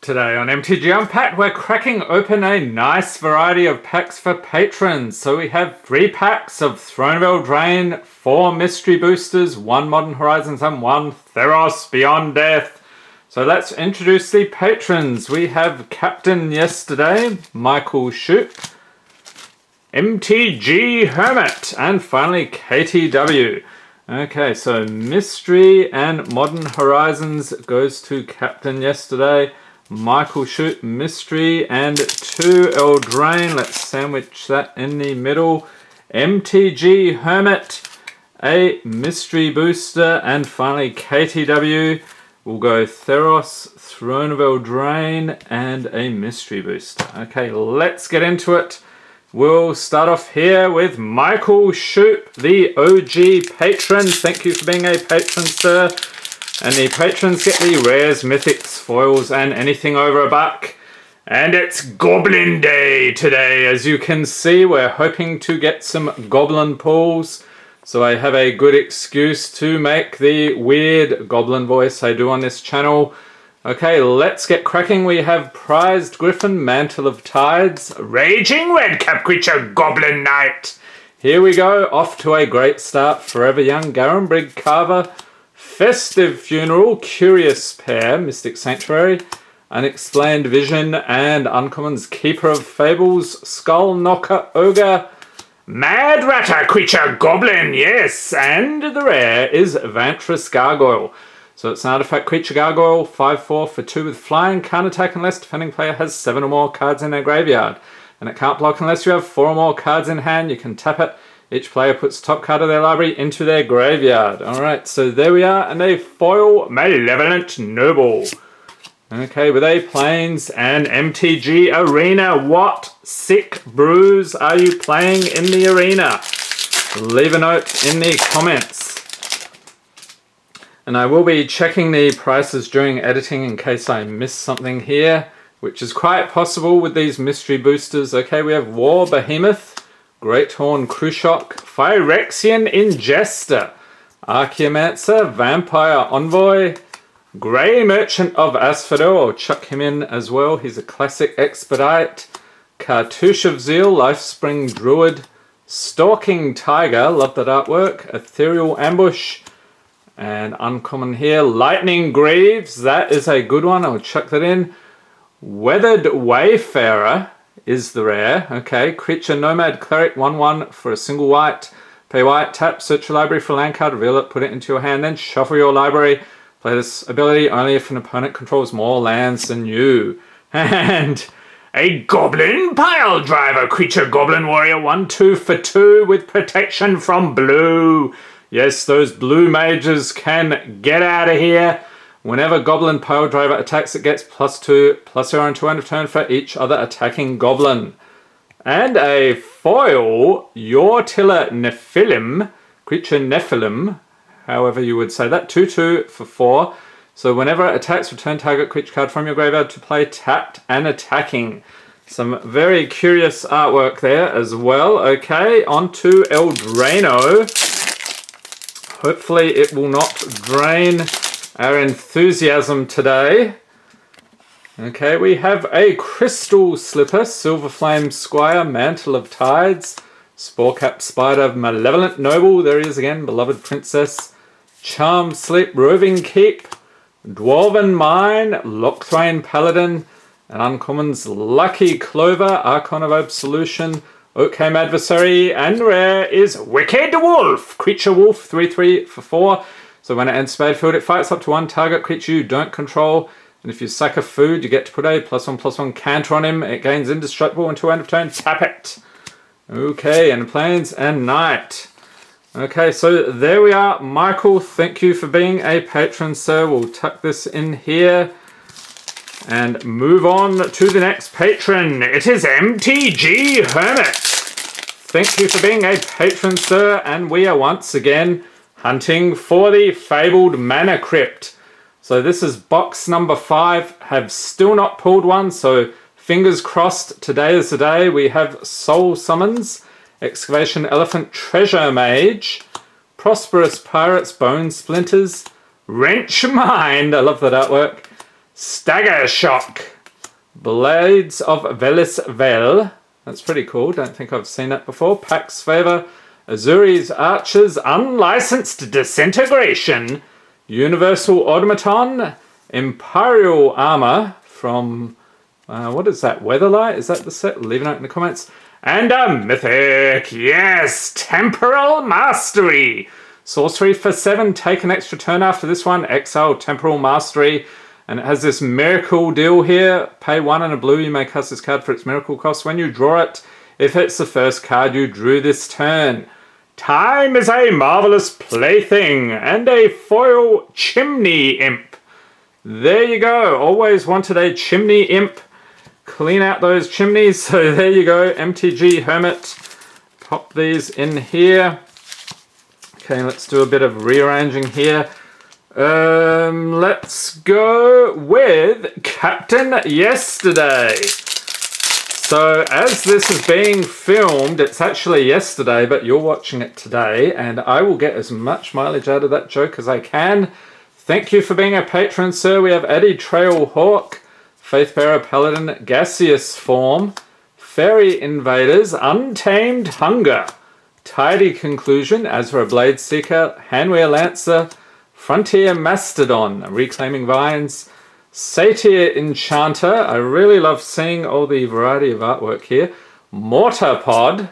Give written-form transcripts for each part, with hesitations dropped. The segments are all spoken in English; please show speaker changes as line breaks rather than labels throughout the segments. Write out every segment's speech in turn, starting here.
Today on MTG Unpacked, we're cracking open a nice variety of packs for patrons. So we have 3 packs of Throne of Eldraine, 4 Mystery Boosters, 1 Modern Horizons and 1 Theros Beyond Death. So let's introduce the patrons. We have Captain yesterday, Michael Shoop, MTG Hermit, and finally KTW. Okay, so Mystery and Modern Horizons goes to Captain yesterday. Michael Shoot, Mystery, and 2 Eldraine. Let's sandwich that in the middle. MTG Hermit, a Mystery Booster, and finally KTW. We'll go Theros, Throne of Eldraine, and a Mystery Booster. Okay, let's get into it. We'll start off here with Michael Shoop, the OG patron. Thank you for being a patron, sir. And the patrons get the rares, mythics, foils, and anything over $1. And it's Goblin Day today. As you can see, we're hoping to get some goblin pulls. So I have a good excuse to make the weird goblin voice I do on this channel. Okay, let's get cracking. We have Prized Griffin, Mantle of Tides, Raging Redcap Creature, Goblin Knight. Here we go, off to a great start. Forever Young, Garenbrig Carver, Festive Funeral, Curious Pair, Mystic Sanctuary, Unexplained Vision, and Uncommon's Keeper of Fables, Skull Knocker Ogre, Mad Ratter Creature Goblin, yes, and the rare is Vantress Gargoyle. So it's an artifact creature gargoyle, 5/4 for 2 with flying, can't attack unless defending player has 7 or more cards in their graveyard. And it can't block unless you have 4 or more cards in hand. You can tap it. Each player puts top card of their library into their graveyard. Alright, so there we are, and a foil Malevolent Noble. Okay, with a Plains and MTG Arena. What sick brews are you playing in the arena? Leave a note in the comments. And I will be checking the prices during editing in case I miss something here, which is quite possible with these mystery boosters. Okay, we have War Behemoth, Greathorn Krushok, Phyrexian Ingester, Archaeomancer, Vampire Envoy, Grey Merchant of Asphodel, I'll chuck him in as well, he's a classic Expedite, Cartouche of Zeal, Lifespring Druid, Stalking Tiger, love that artwork, Ethereal Ambush, and uncommon here, Lightning Greaves, that is a good one, I'll chuck that in. Weathered Wayfarer is the rare. Okay, Creature Nomad Cleric, 1/1 for a single white. Pay white, tap, search your library for a land card, reveal it, put it into your hand, then shuffle your library. Play this ability only if an opponent controls more lands than you. And a Goblin Pile Driver, Creature Goblin Warrior, 1/2 for 2 with protection from blue. Yes, those blue mages can get out of here. Whenever Goblin Pile Driver attacks, it gets +2/+0 until end of turn for each other attacking goblin. And a foil Yortilla Nephilim, Creature Nephilim, however you would say that, 2/2 for 4. So whenever it attacks, return target creature card from your graveyard to play tapped and attacking. Some very curious artwork there as well. Okay, on to Eldraine. Hopefully it will not drain our enthusiasm today. Okay, we have a Crystal Slipper, Silverflame Squire, Mantle of Tides, Sporecap Spider, Malevolent Noble, there he is again, Beloved Princess, Charmed Sleep, Roving Keep, Dwarven Mine, Lochthwain Paladin, and Uncommon's Lucky Clover, Archon of Absolution, Oakham Adversary, and rare is Wicked Wolf, Creature Wolf, 3/3 for 4. So when it enters battlefield, it fights up to 1 target creature you don't control. And if you sack a food, you get to put a +1/+1 counter on him. It gains indestructible until end of turn. Tap it. Okay, and Plains and Night. Okay, so there we are. Michael, thank you for being a patron, sir. We'll tuck this in here and move on to the next patron. It is MTG Hermit. Thank you for being a patron, sir. And we are once again hunting for the Fabled Mana Crypt. So this is box number 5. Have still not pulled one, so fingers crossed today is the day. We have Soul Summons, Excavation Elephant, Treasure Mage, Prosperous Pirates, Bone Splinters, Wrench Mind, I love that artwork, Stagger Shock. Blades of Velisvel. That's pretty cool. Don't think I've seen that before. Pax Favor. Azuri's Archers. Unlicensed Disintegration. Universal Automaton. Imperial Armor from... what is that? Weatherlight? Is that the set? Leave a note in the comments. And a Mythic. Yes! Temporal Mastery. Sorcery for 7. Take an extra turn after this one. Exile Temporal Mastery. And it has this miracle deal here. Pay 1 and a blue. You may cast this card for its miracle cost. When you draw it, if it's the first card you drew this turn. Time is a marvelous plaything. And a foil Chimney Imp. There you go. Always wanted a Chimney Imp. Clean out those chimneys. So there you go. MTG Hermit. Pop these in here. Okay, let's do a bit of rearranging here. Let's go with Captain Yesterday. So as this is being filmed, it's actually yesterday, but you're watching it today, and I will get as much mileage out of that joke as I can. Thank you for being a patron, sir. We have Eddie Trailhawk, Faithbearer Paladin, Gaseous Form, Fairy Invaders, Untamed Hunger, Tidy Conclusion, Azra Blade Seeker, Handwear Lancer, Frontier Mastodon, Reclaiming Vines, Satyr Enchanter. I really love seeing all the variety of artwork here. Mortar Pod,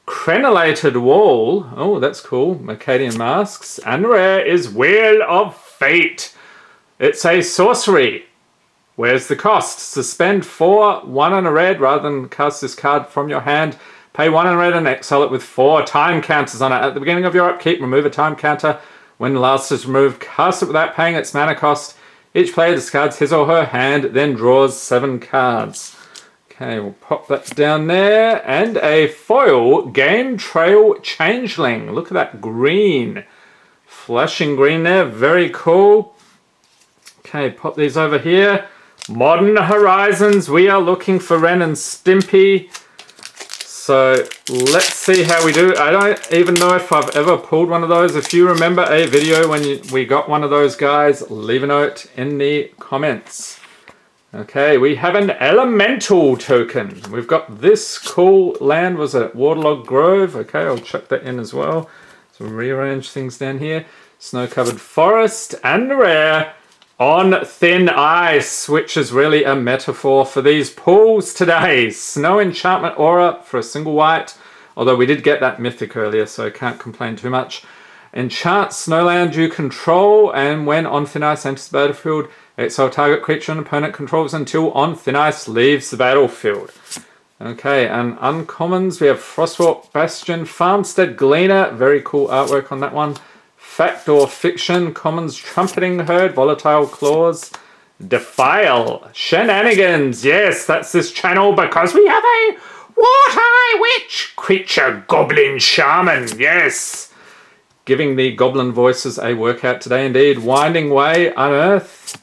Crenellated Wall. Oh, that's cool. Mercadian Masks. And rare is Wheel of Fate. It's a sorcery. Where's the cost? Suspend 4, 1 and a red, rather than cast this card from your hand. Pay 1 and red and exile it with 4 time counters on it. At the beginning of your upkeep, remove a time counter. When the last is removed, cast it without paying its mana cost. Each player discards his or her hand, then draws 7 cards. Okay, we'll pop that down there. And a foil Game Trail Changeling. Look at that green. Flashing green there. Very cool. Okay, pop these over here. Modern Horizons. We are looking for Ren and Stimpy. So let's see how we do. I don't even know if I've ever pulled one of those. If you remember a video when we got one of those guys, leave a note in the comments. Okay, we have an Elemental token. We've got this cool land. Was it Waterlog Grove? Okay, I'll chuck that in as well. So rearrange things down here. Snow-covered forest and rare. On Thin Ice, which is really a metaphor for these pools today. Snow Enchantment Aura for a single white, although we did get that mythic earlier, so I can't complain too much. Enchant Snowland you control, and when On Thin Ice enters the battlefield, exile target creature an opponent controls until On Thin Ice leaves the battlefield. Okay, and uncommons, we have Frostwalk Bastion, Farmstead Gleaner, very cool artwork on that one. Fact or Fiction, commons Trumpeting Herd, Volatile Claws, Defile, Shenanigans. Yes, that's this channel because we have a Water-Eye Witch, Creature Goblin Shaman. Yes, giving the goblin voices a workout today indeed. Winding Way, Unearth,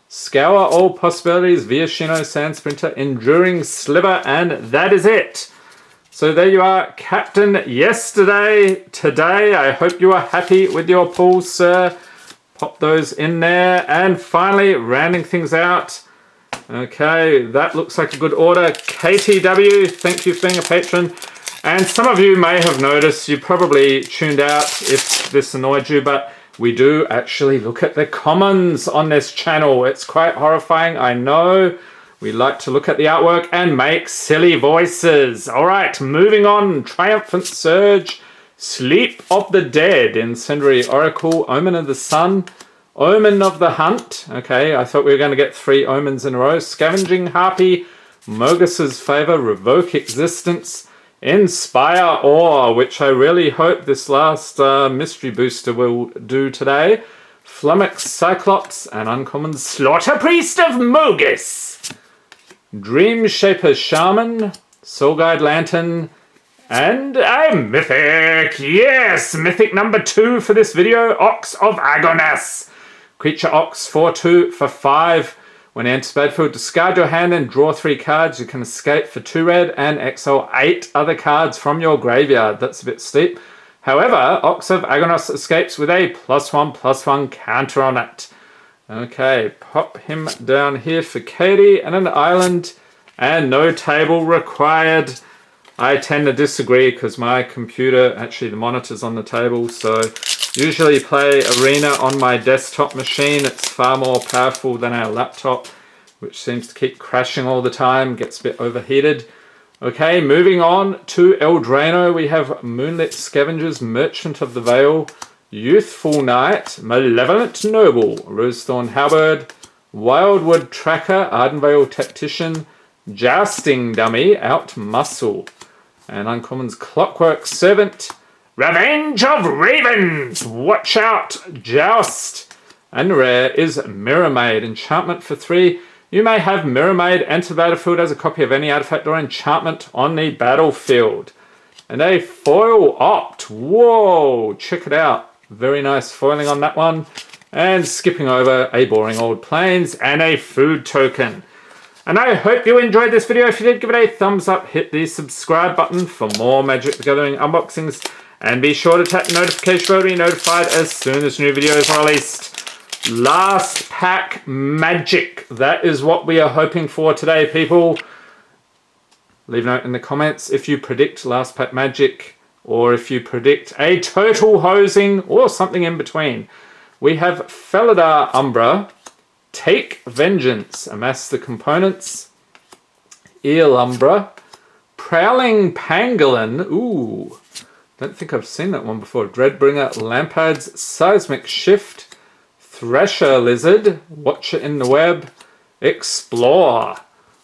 Scour All Possibilities, Viashino Sand Sprinter, Enduring Sliver, and that is it. So there you are, Captain Yesterday. Today, I hope you are happy with your pulls, sir. Pop those in there. And finally, rounding things out. Okay, that looks like a good order. KTW, thank you for being a patron. And some of you may have noticed, you probably tuned out if this annoyed you, but we do actually look at the commons on this channel. It's quite horrifying, I know. We like to look at the artwork and make silly voices. All right, moving on. Triumphant Surge, Sleep of the Dead, Incendiary Oracle, Omen of the Sun, Omen of the Hunt. Okay, I thought we were going to get 3 omens in a row. Scavenging Harpy, Mogus's Favor, Revoke Existence, Inspire Awe, which I really hope this last mystery booster will do today. Flummox Cyclops, and uncommon Slaughter Priest of Mogus. Dream Shaper Shaman, Soul Guide Lantern, and a Mythic! Yes! Mythic number 2 for this video, Ox of Agonas. Creature Ox 4/2 for 5. When it enters battlefield, discard your hand and draw 3 cards. You can escape for 2 red and exile 8 other cards from your graveyard. That's a bit steep. However, Ox of Agonas escapes with a +1/+1 counter on it. Okay, pop him down here for Katie, and an island, and no table required. I tend to disagree because my computer, actually the monitor's on the table, so usually play Arena on my desktop machine. It's far more powerful than our laptop, which seems to keep crashing all the time, gets a bit overheated. Okay, moving on to Eldraine, we have Moonlit Scavengers, Merchant of the Veil, Youthful Knight, Malevolent Noble, Rosethorn Halberd, Wildwood Tracker, Ardenvale Tactician, Jousting Dummy, Out Muscle, and Uncommon's Clockwork Servant, Revenge of Ravens, Watch Out, Joust, and rare is Mirror Maid, enchantment for 3. You may have Mirror Maid enter the battlefield as a copy of any artifact or enchantment on the battlefield. And a foil opt. Whoa, check it out. Very nice foiling on that one. And skipping over a boring old plains and a food token. And I hope you enjoyed this video. If you did, give it a thumbs up, hit the subscribe button for more Magic the Gathering unboxings. And be sure to tap the notification bell to be notified as soon as new videos are released. Last pack magic. That is what we are hoping for today, people. Leave a note in the comments if you predict last pack magic, or if you predict a total hosing, or something in between. We have Felidar Umbra, Take Vengeance, amass the components, Eel Umbra, Prowling Pangolin, ooh, don't think I've seen that one before, Dreadbringer Lampards, Seismic Shift, Thresher Lizard, Watcher in the Web, Explore,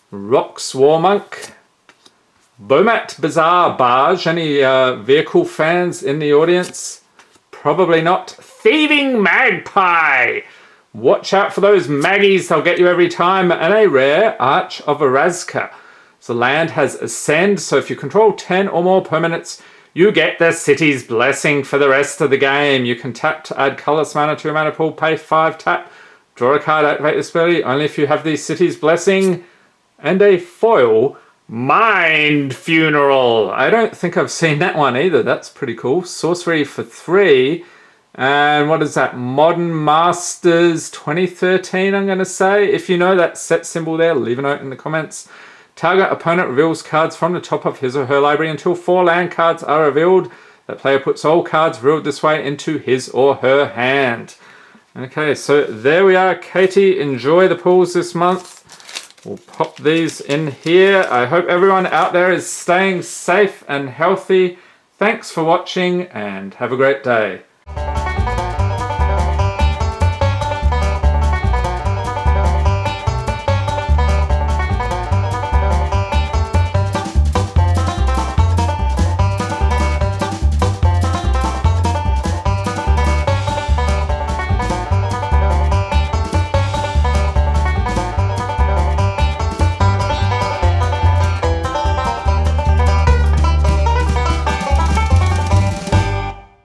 Rock Swarmonk, Bomat Bazaar Barge. Any vehicle fans in the audience? Probably not. Thieving Magpie. Watch out for those maggies, they'll get you every time. And a rare, Arch of Erazka. So land has Ascend, so if you control 10 or more permanents, you get the City's Blessing for the rest of the game. You can tap to add colorless mana to your mana pool, pay 5, tap, draw a card, activate this ability, only if you have the City's Blessing. And a foil, Mind Funeral. I don't think I've seen that one either. That's pretty cool. Sorcery for 3. And what is that? Modern Masters 2013, I'm going to say. If you know that set symbol there, leave a note in the comments. Target opponent reveals cards from the top of his or her library until 4 land cards are revealed. That player puts all cards revealed this way into his or her hand. Okay, so there we are, Katie. Enjoy the pools this month. We'll pop these in here. I hope everyone out there is staying safe and healthy. Thanks for watching and have a great day.